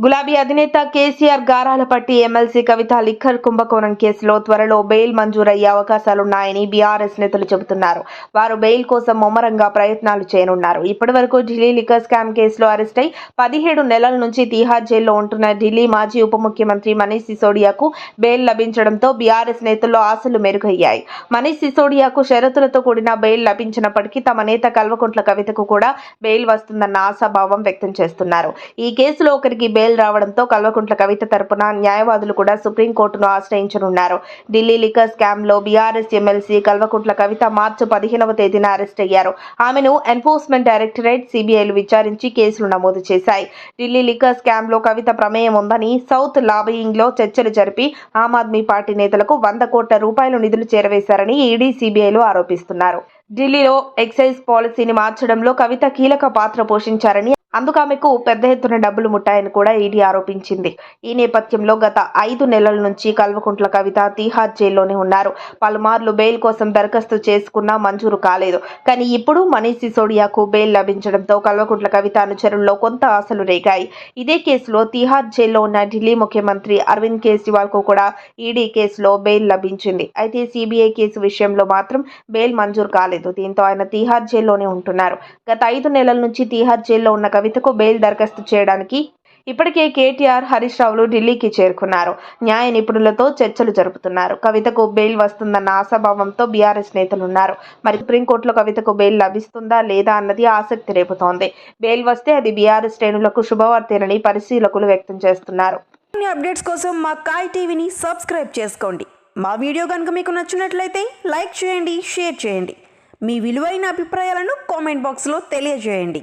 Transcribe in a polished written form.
గులాబీ అధినేత కేసీఆర్ గారాలపట్టి ఎమ్మెల్సీ కవిత లిక్కర్ కుంభకోణం కేసులో త్వరలో బెయిల్ మంజూరయ్యే అవకాశాలున్నాయని బీఆర్ఎస్ నేతలు చెబుతున్నారు. వారు బెయిల్ కోసం ముమ్మరంగా ప్రయత్నాలు చేయనున్నారు. ఇప్పటివరకు ఢిల్లీ లిక్కర్ స్కామ్ కేసులో అరెస్ట్ అయి 17 నెలల నుంచి తీహార్ జైల్లో ఉంటున్న ఢిల్లీ మాజీ ఉప ముఖ్యమంత్రి మనీష్ సిసోడియాకు బెయిల్ లభించడంతో బీఆర్ఎస్ నేతల్లో ఆశలు మెరుగయ్యాయి. మనీష్ సిసోడియాకు షరతులతో కూడిన బెయిల్ లభించినప్పటికీ తమ నేత కల్వకుంట్ల కవితకు కూడా బెయిల్ వస్తుందన్న ఆశాభావం వ్యక్తం చేస్తున్నారు. ఈ కేసులో ఒకరికి బెయిల్ రావడంతో కల్వకుంట్ల కవిత తరపున న్యాయవాదులు కూడా సుప్రీంకోర్టును ఆశ్రయించనున్నారు. ఢిల్లీ లిక్కర్ స్కామ్ లో బీఆర్ఎస్ ఎమ్మెల్సీ కల్వకుంట్ల కవిత మార్చి 15వ తేదీన అరెస్ట్ అయ్యారు. ఆమెను ఎన్ఫోర్స్మెంట్ డైరెక్టరేట్, సిబిఐలు విచారించి కేసులు నమోదు చేశాయి. ఢిల్లీ లిక్కర్ స్కామ్ లో కవిత ప్రమేయం ఉందని సౌత్ లాబియింగ్ లో చర్చలు జరిపి ఆమ్ ఆద్మీ పార్టీ నేతలకు 100 కోట్ల రూపాయల నిధులు చేరవేశారని ఈడీ, సిబిఐలు ఆరోపిస్తున్నారు. ఢిల్లీలో ఎక్సైజ్ పాలసీని మార్చడంలో కవిత కీలక పాత్ర పోషించారని, అందుకు ఆమెకు పెద్ద ఎత్తున డబ్బులు ముట్టాయని కూడా ఈడీ ఆరోపించింది. ఈ నేపథ్యంలో గత 5 నెలల నుంచి కల్వకుంట్ల కవిత తీహార్ జైల్లోనే ఉన్నారు. పలుమార్లు బెయిల్ కోసం దరఖాస్తు చేసుకున్నా మంజూరు కాలేదు. కానీ ఇప్పుడు మనీష్ సిసోడియాకు బెయిల్ లభించడంతో కల్వకుంట్ల కవిత అనుచరుల్లో కొంత ఆశలు రేగాయి. ఇదే కేసులో తీహార్ జైల్లో ఉన్న ఢిల్లీ ముఖ్యమంత్రి అరవింద్ కేజ్రీవాల్ కు కూడా ఈడీ కేసులో బెయిల్ లభించింది. అయితే సిబిఐ కేసు విషయంలో మాత్రం బెయిల్ మంజూరు కాలేదు. దీంతో ఆయన తీహార్ జైల్లోనే ఉంటున్నారు. గత 5 నెలల నుంచి తీహార్ జైల్లో ఉన్న కవితకు బెయిల్ దరఖాస్తు చేయడానికి ఇప్పటికే కేటీఆర్, హరీష్ రావులు ఢిల్లీకి చేరుకున్నారు. న్యాయ నిపుణులతో చర్చలు జరుపుతున్నారు. కవితకు బెయిల్ వస్తుందన్న ఆశాభావంతో బీఆర్ఎస్ నేతలున్నారు. మరి సుప్రీంకోర్టులో కవితకు బెయిల్ లభిస్తుందా లేదా అన్నది ఆసక్తి రేపుతోంది. బెయిల్ వస్తే అది బీఆర్ఎస్ శ్రేణులకు శుభవార్తేనని పరిశీలకులు వ్యక్తం చేస్తున్నారు. అప్డేట్స్ కోసం మా కాయ్ టీవీని సబ్స్క్రైబ్ చేసుకోండి. మా వీడియో కనుక మీకు నచ్చినట్లయితే లైక్ చేయండి, షేర్ చేయండి. మీ విలువైన అభిప్రాయాలను కామెంట్ బాక్స్లో తెలియజేయండి.